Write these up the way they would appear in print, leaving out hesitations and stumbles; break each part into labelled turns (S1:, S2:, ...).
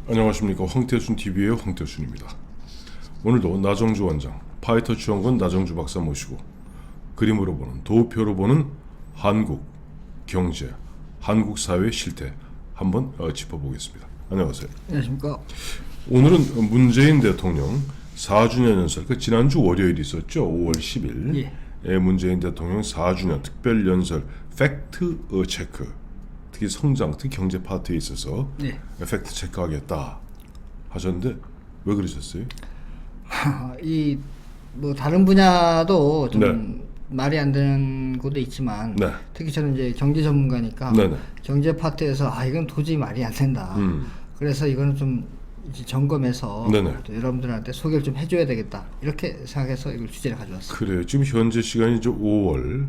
S1: 안녕하십니까. 황태순 TV의 황태순입니다. 오늘도 나정주 원장, 파이터치 연구원 나정주 박사 모시고 그림으로 보는, 도표로 보는 한국 경제, 한국 사회의 실태 한번 짚어보겠습니다. 안녕하세요.
S2: 안녕하십니까.
S1: 오늘은 문재인 대통령 4주년 연설, 지난주 월요일 있었죠. 5월 10일. 예. 문재인 대통령 4주년 특별 연설 팩트 체크, 특히 성장, 특히 경제 파트에 있어서 팩트 체크하겠다 하셨는데 왜 그러셨어요?
S2: 이 뭐 다른 분야도 좀 말이 안 되는 곳도 있지만 특히 저는 이제 경제 전문가니까 경제 파트에서 이건 도저히 말이 안 된다. 그래서 이거는 좀 이제 점검해서 또 여러분들한테 소개를 좀 해줘야 되겠다, 이렇게 생각해서 이걸 주제를 가져왔습니다.
S1: 그래요. 지금 현재 시간이 이제 5월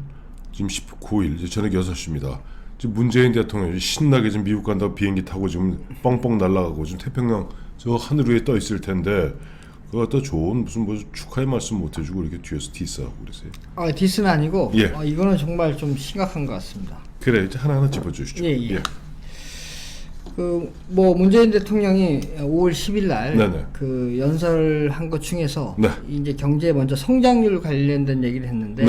S1: 지금 19일 이제 저녁 6시입니다. 지금 문재인 대통령이 신나게 지금 미국 간다고 비행기 타고 지금 뻥뻥 날아가고 지금 태평양 저 하늘 위에 떠 있을 텐데 그거 갖다 좋은 무슨 뭐 축하의 말씀 못 해주고 이렇게 뒤에서 디스하고 그러세요.
S2: 디스는 아니고 이거는 정말 좀 심각한 것 같습니다.
S1: 그래, 이제 하나하나 짚어주시죠.
S2: 뭐 문재인 대통령이 5월 10일 날 그 연설한 것 중에서 이제 경제 먼저 성장률 관련된 얘기를 했는데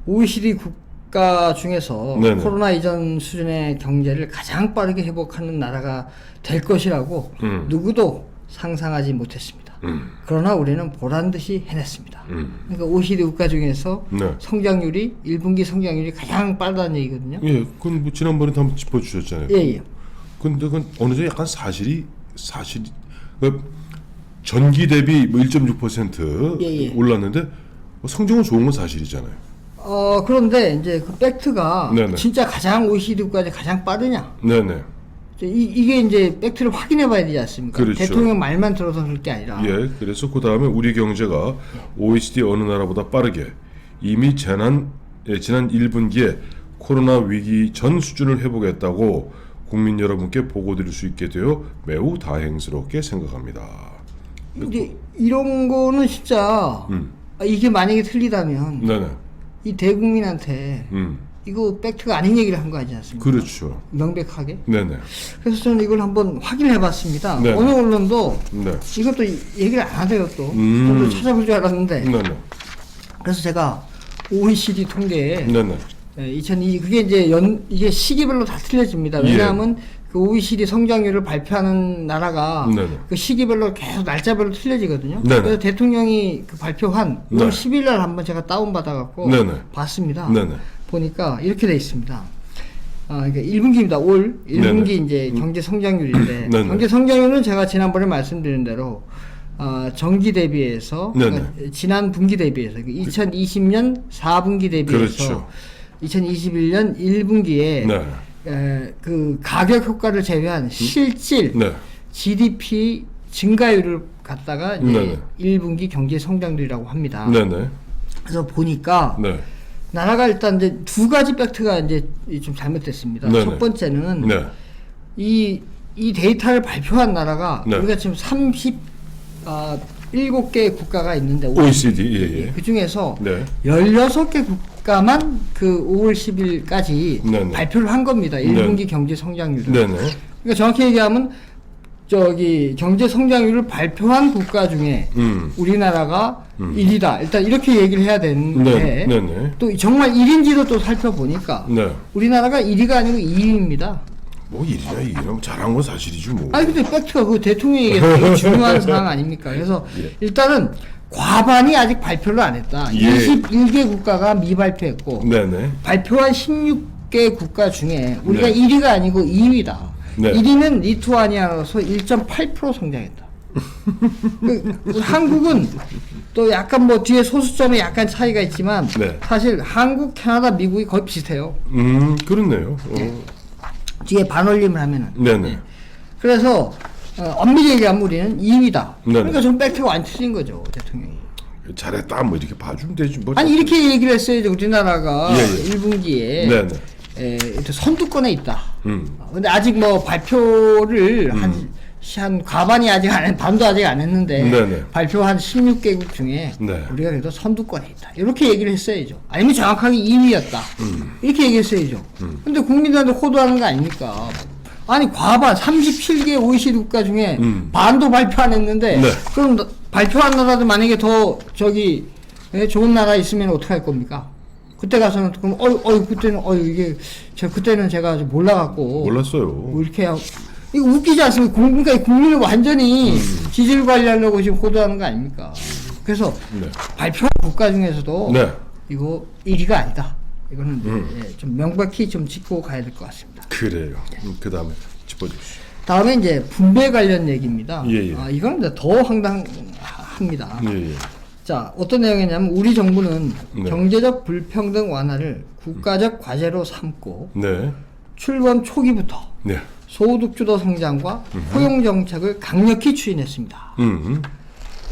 S2: OECD 국가 중에서 코로나 이전 수준의 경제를 가장 빠르게 회복하는 나라가 될 것이라고 누구도 상상하지 못했습니다. 그러나 우리는 보란 듯이 해냈습니다. 그러니까 OECD 국가 중에서 성장률이 1분기 성장률이 가장 빠르다는 얘기거든요.
S1: 예, 그건 뭐 지난번에도 한번 짚어주셨잖아요. 근데 그건 어느 정도 약간 사실이 전기 대비 뭐 1.6% 올랐는데 성적은 좋은 건 사실이잖아요.
S2: 그런데 이제 그 팩트가 진짜 가장 OECD 국가에 가장 빠르냐? 이게 이제 팩트를 확인해 봐야 되지 않습니까?
S1: 그렇죠.
S2: 대통령 말만 들어서 그럴 게 아니라.
S1: 그래서 그 다음에 우리 경제가 OECD 어느 나라보다 빠르게 이미 지난 1분기에 코로나 위기 전 수준을 회복했다고 국민 여러분께 보고드릴 수 있게 되어 매우 다행스럽게 생각합니다.
S2: 근데 이런 거는 진짜 이게 만약에 틀리다면 이 대국민한테 이거 팩트가 아닌 얘기를 한 거 아니지 않습니까?
S1: 그렇죠.
S2: 명백하게. 그래서 저는 이걸 한번 확인해 봤습니다. 어느 언론도 이것도 얘기를 안 하대요 또. 저도 찾아볼 줄 알았는데. 그래서 제가 OECD 통계에 2002 그게 이제 이게 시기별로 다 틀려집니다. 왜냐하면 그 OECD 성장률을 발표하는 나라가 그 시기별로 계속 날짜별로 틀려지거든요. 그래서 대통령이 그 발표한 5월 10일 날 한번 제가 다운받아갖고 봤습니다. 보니까 이렇게 돼 있습니다. 그러니까 1분기입니다. 올 1분기 이제 경제 성장률인데 경제 성장률은 제가 지난번에 말씀드린 대로 전기 대비해서 그러니까 지난 분기 대비해서 2020년 4분기 대비해서 2021년 1분기에 그 가격 효과를 제외한 실질 GDP 증가율을 갖다가 이제 1분기 경제 성장률이라고 합니다. 그래서 보니까 나라가 일단 이제 두 가지 팩트가 이제 좀 잘못됐습니다. 첫 번째는 이 데이터를 발표한 나라가 우리가 지금 37개 국가가 있는데
S1: OECD
S2: 그 중에서 16개 국가만 그 5월 10일까지 발표를 한 겁니다. 1분기 경제 성장률을. 그러니까 정확히 얘기하면 저기 경제 성장률을 발표한 국가 중에 우리나라가 1위다. 일단 이렇게 얘기를 해야 되는데 또 정말 1인지도 또 살펴보니까 우리나라가 1위가 아니고 2위입니다.
S1: 뭐 1위냐 2위냐 잘한 건 사실이지 뭐.
S2: 근데 팩트가 그 대통령이 되게 중요한 사항 아닙니까? 그래서 일단은 과반이 아직 발표를 안 했다. 21개 국가가 미발표했고 발표한 16개 국가 중에 우리가 1위가 아니고 2위다. 1위는 리투아니아로서 1.8% 성장했다. 한국은 또 약간 뭐 뒤에 소수점에 약간 차이가 있지만 사실 한국, 캐나다, 미국이 거의 비슷해요.
S1: 그렇네요.
S2: 뒤에 반올림을 하면은. 그래서 엄밀히 얘기하면 우리는 2위다. 그러니까 좀 팩트가 안 틀린 거죠, 대통령이.
S1: 잘했다 뭐 이렇게 봐주면 되지 뭐.
S2: 아니 이렇게 얘기를 했어요. 우리나라가 1분기에 선두권에 있다. 근데 아직 뭐 발표를 한 과반이 아직 안 했, 반도 아직 안 했는데 발표한 16개국 중에 우리가 그래도 선두권에 있다. 이렇게 얘기를 했어야죠. 아니면 정확하게 2위였다. 이렇게 얘기했어야죠. 근데 국민들한테 호도하는 거 아닙니까? 아니 과반 37개 OECD 국가 중에 반도 발표 안 했는데
S1: 네.
S2: 그럼 발표한 나라도 만약에 더 저기 좋은 나라 있으면 어떻게 할 겁니까? 그때 가서는 그럼 그때는 이게 그때는 제가 몰라갖고
S1: 몰랐어요.
S2: 뭐 이렇게 하고 이거 웃기지 않습니까? 그러니까 국민을 완전히 지지를 관리하려고 지금 고도하는 거 아닙니까? 그래서
S1: 네.
S2: 발표한 국가 중에서도
S1: 네.
S2: 이거 1위가 아니다. 이거는 좀 명백히 좀 짚고 가야 될 것 같습니다.
S1: 그래요. 그 다음에 짚어주시죠.
S2: 다음에 이제 분배 관련 얘기입니다.
S1: 예, 예.
S2: 이거는 이제 더 황당합니다.
S1: 예, 예.
S2: 자, 어떤 내용이냐면 우리 정부는
S1: 네.
S2: 경제적 불평등 완화를 국가적 과제로 삼고
S1: 네.
S2: 출범 초기부터
S1: 네.
S2: 소득주도 성장과 포용 정책을 강력히 추진했습니다.
S1: 음.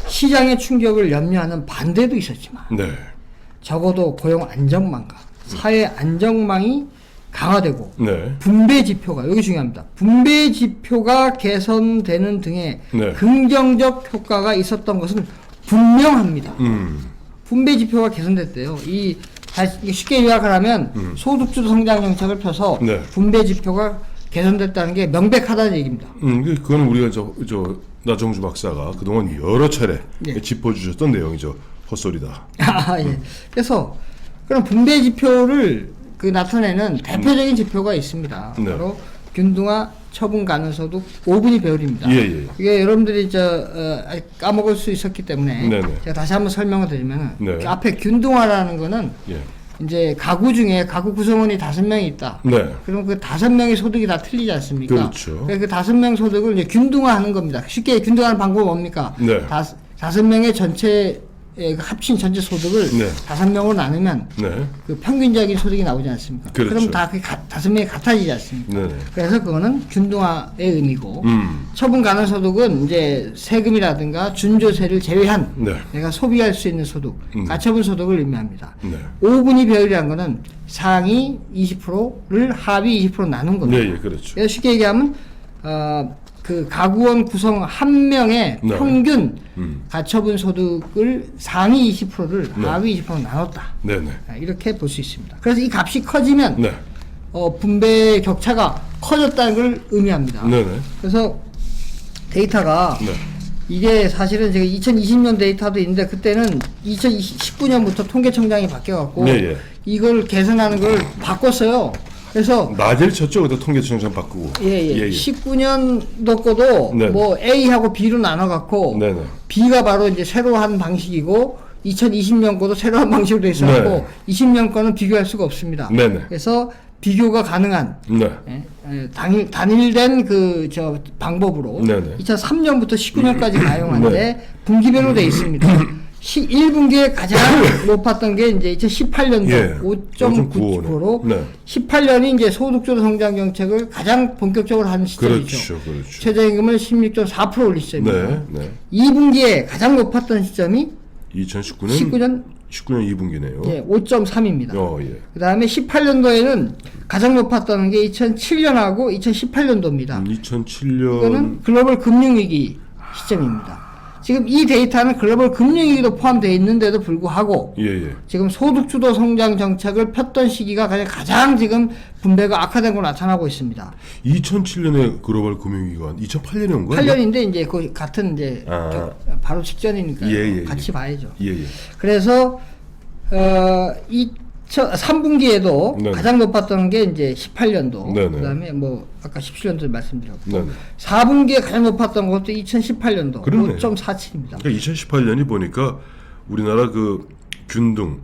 S2: 시장의 충격을 염려하는 반대도 있었지만
S1: 네.
S2: 적어도 고용 안정망과 사회 안정망이 강화되고
S1: 네.
S2: 분배 지표가 여기 중요합니다. 분배 지표가 개선되는 등의
S1: 네.
S2: 긍정적 효과가 있었던 것은 분명합니다. 분배 지표가 개선됐대요. 쉽게 요약을 하면 소득주도 성장 정책을 펴서
S1: 네.
S2: 분배 지표가 개선됐다는 게 명백하다는 얘기입니다.
S1: 그건 우리가 나정주 박사가 그동안 여러 차례
S2: 예.
S1: 짚어주셨던 내용이죠. 헛소리다.
S2: 예. 그래서 그럼 분배 지표를 나타내는 대표적인 지표가 있습니다.
S1: 네.
S2: 바로 균등화 처분 가능소득 5분위 배율입니다.
S1: 예.
S2: 이게 여러분들이 까먹을 수 있었기 때문에
S1: 네네.
S2: 제가 다시 한번 설명을 드리면
S1: 네.
S2: 그 앞에 균등화라는 거는
S1: 예.
S2: 이제 가구 중에 가구 구성원이 5명이 있다.
S1: 네.
S2: 그럼 그 5명의 소득이 다 틀리지 않습니까?
S1: 그렇죠.
S2: 그 5명 소득을 이제 균등화하는 겁니다. 쉽게 균등화하는 방법은 뭡니까?
S1: 네.
S2: 5명의 전체 합친 전체 소득을
S1: 네.
S2: 5명으로 나누면
S1: 네.
S2: 그 평균적인 소득이 나오지 않습니까?
S1: 그렇죠.
S2: 그럼 다 5명이 같아지지 않습니까?
S1: 네네.
S2: 그래서 그거는 균등화의 의미고
S1: 음.
S2: 처분 가능 소득은 이제 세금이라든가 준조세를 제외한
S1: 네.
S2: 내가 소비할 수 있는 소득, 가처분 소득을 의미합니다.
S1: 네.
S2: 5분위 배율이라는 거는 상위 20%를 하위 20% 나눈 겁니다.
S1: 네, 예, 그렇죠.
S2: 그래서 쉽게 얘기하면 그 가구원 구성 한 명의
S1: 네.
S2: 평균 가처분 소득을 상위 20%를
S1: 네.
S2: 하위 20% 나눴다.
S1: 네네.
S2: 이렇게 볼 수 있습니다. 그래서 이 값이 커지면
S1: 네.
S2: 분배 격차가 커졌다는 걸 의미합니다.
S1: 네네.
S2: 그래서 데이터가
S1: 네.
S2: 이게 사실은 제가 2020년 데이터도 있는데 그때는 2019년부터 통계청장이 바뀌어갖고
S1: 네, 예.
S2: 이걸 개선하는 걸 바꿨어요. 그래서
S1: 낮을 쳤죠. 그때 통계청장 바꾸고.
S2: 예. 19년도 거도
S1: 네.
S2: 뭐 A하고 B로 나눠갖고
S1: 네네.
S2: B가 바로 이제 새로 한 방식이고 2020년 거도 새로 한 방식으로 돼 있어갖고
S1: 네.
S2: 20년 거는 비교할 수가 없습니다.
S1: 네네.
S2: 그래서 비교가 가능한
S1: 네.
S2: 단일된 방법으로
S1: 네네.
S2: 2003년부터 19년까지 가용한데
S1: 네.
S2: 분기별로 돼 있습니다. 1분기에 가장 높았던 게 이제 2018년도
S1: 예.
S2: 5.99%로
S1: 네.
S2: 18년이 이제 소득주도 성장 정책을 가장 본격적으로 하는 시점이죠.
S1: 그렇죠.
S2: 최저임금을 16.4% 올린 시점입니다.
S1: 네. 네.
S2: 2분기에 가장 높았던 시점이
S1: 2019년 2분기네요.
S2: 예, 5.3입니다.
S1: 예.
S2: 그 다음에 18년도에는 가장 높았던 게 2007년하고 2018년도입니다.
S1: 2007년.
S2: 이거는 글로벌 금융위기 시점입니다. 지금 이 데이터는 글로벌 금융위기도 포함되어 있는데도 불구하고
S1: 예.
S2: 지금 소득주도 성장 정책을 폈던 시기가 가장 지금 분배가 악화된 걸로 나타나고 있습니다.
S1: 2007년에 글로벌 금융위기가 2008년인가요?
S2: 8년인데 이제 그 같은 이제 바로 직전이니까
S1: 예.
S2: 같이 봐야죠.
S1: 예.
S2: 그래서 3분기에도
S1: 네네.
S2: 가장 높았던 게 이제 18년도,
S1: 네네.
S2: 그다음에 뭐 아까 17년도 말씀드렸고,
S1: 네네.
S2: 4분기에 가장 높았던 것도 2018년도
S1: 그러네.
S2: 5.47입니다.
S1: 그러니까 2018년이 보니까 우리나라 그 균등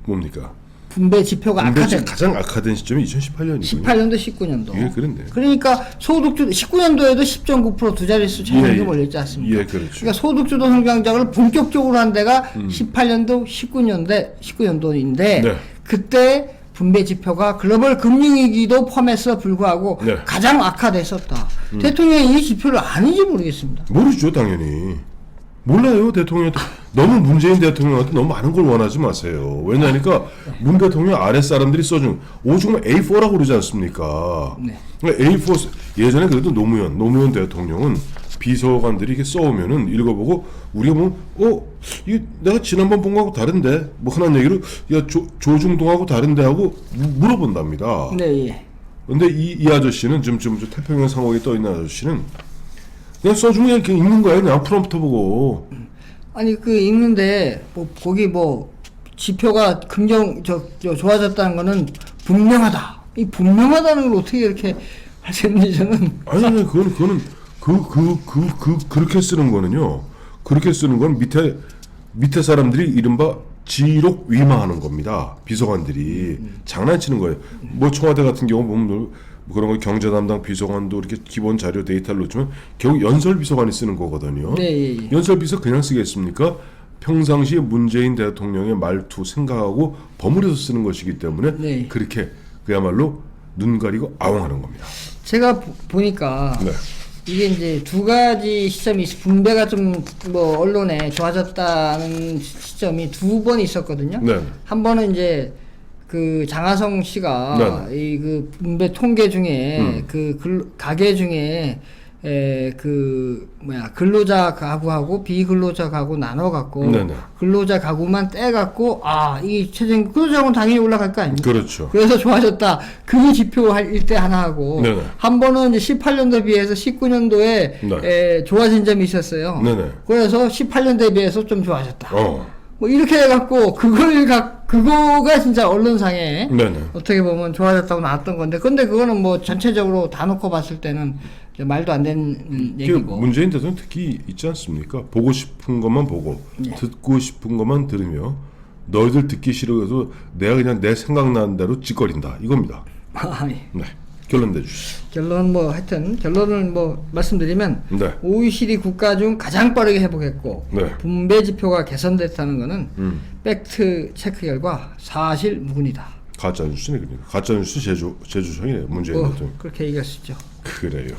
S1: 뭡니까?
S2: 분배 지표가 악화된
S1: 가장 악화된 시점이 2018년이군요.
S2: 18년도, 19년도.
S1: 예, 그렇네요.
S2: 그러니까 소득주도 19년도에도 10.9% 두 자릿수 차이가 올렸지 않습니까?
S1: 예, 그렇죠.
S2: 그러니까 소득주도 성장작을 본격적으로 한 데가 18년도, 19년도인데
S1: 네.
S2: 그때 분배 지표가 글로벌 금융위기도 포함해서 불구하고
S1: 네.
S2: 가장 악화됐었다. 대통령이 이 지표를 아는지 모르겠습니다.
S1: 모르죠, 당연히. 몰라요, 대통령. 너무 문재인 대통령한테 너무 많은 걸 원하지 마세요. 왜냐하니까 문 대통령 아래 사람들이 써준 오죽하면 A4라고 그러지 않습니까?
S2: 네.
S1: 그러니까 A4 예전에 그래도 노무현 대통령은 비서관들이 이렇게 써오면은 읽어보고 우리가 이게 내가 지난번 본 거하고 다른데 뭐 하는 얘기를 야 조중동하고 다른데 하고 물어본답니다.
S2: 네, 예.
S1: 근데 이 아저씨는 지금 태평양 상공에 떠 있는 아저씨는 그냥 써주면 이렇게 읽는 거예요. 그냥 프롬프터 보고.
S2: 아니 그 읽는데 뭐 거기 뭐 지표가 좋아졌다는 거는 분명하다. 이 분명하다는 걸 어떻게 이렇게 할 수 있는지 저는.
S1: 아니 그거는 그렇게 쓰는 거는요. 그렇게 쓰는 건 밑에 사람들이 이른바 지록 위마하는 겁니다. 비서관들이 장난치는 거예요. 뭐 청와대 같은 경우 보면 뭐 그런 거 경제 담당 비서관도 이렇게 기본 자료 데이터를 놓치면 결국 연설 비서관이 쓰는 거거든요.
S2: 네.
S1: 연설 비서 그냥 쓰겠습니까? 평상시에 문재인 대통령의 말투 생각하고 버무려서 쓰는 것이기 때문에
S2: 네.
S1: 그렇게 그야말로 눈 가리고 아웅하는 겁니다.
S2: 제가 보니까
S1: 네.
S2: 이게 이제 두 가지 시점이 분배가 좀 뭐 언론에 좋아졌다는 시점이 두 번 있었거든요.
S1: 네.
S2: 한 번은 이제 그 장하성 씨가 이 그 분배 통계 중에 그 가계 중에 근로자 가구하고 비근로자 가구 나눠 갖고 근로자 가구만 떼 갖고 이 최저임금 근로자는 당연히 올라갈 거 아닙니까?
S1: 그렇죠.
S2: 그래서 좋아졌다. 그 지표할 때 하나 하고 한 번은 이제 18년도 비해서 19년도에 좋아진 점이 있었어요. 그래서 18년도에 비해서 좀 좋아졌다. 뭐 이렇게 해갖고 그거가 진짜 언론상에 어떻게 보면 좋아졌다고 나왔던 건데, 근데 그거는 뭐 전체적으로 다 놓고 봤을 때는 말도 안 되는 얘기고.
S1: 문재인 대통령 특히 있지 않습니까? 보고 싶은 것만 보고 듣고 싶은 것만 들으며 너희들 듣기 싫어서 내가 그냥 내 생각나는 대로 짓거린다 이겁니다. 네. 결론 내주시죠.
S2: 결론 뭐 하여튼 결론을 뭐 말씀드리면 OECD 국가 중 가장 빠르게 회복했고 분배 지표가 개선됐다는 것은 팩트 체크 결과 사실 무근이다.
S1: 가짜 뉴스네. 그러니까 가짜 뉴스 제조성이네 문재인 대통령.
S2: 그렇게 얘기하시죠.
S1: 그래요.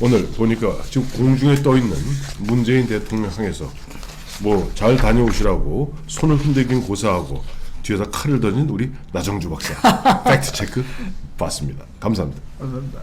S1: 오늘 보니까 지금 공중에 떠 있는 문재인 대통령 향해서 뭐 잘 다녀오시라고 손을 흔들긴 고사하고 뒤에서 칼을 던진 우리 나정주 박사 팩트 체크 봤습니다. 감사합니다.
S2: 감사합니다.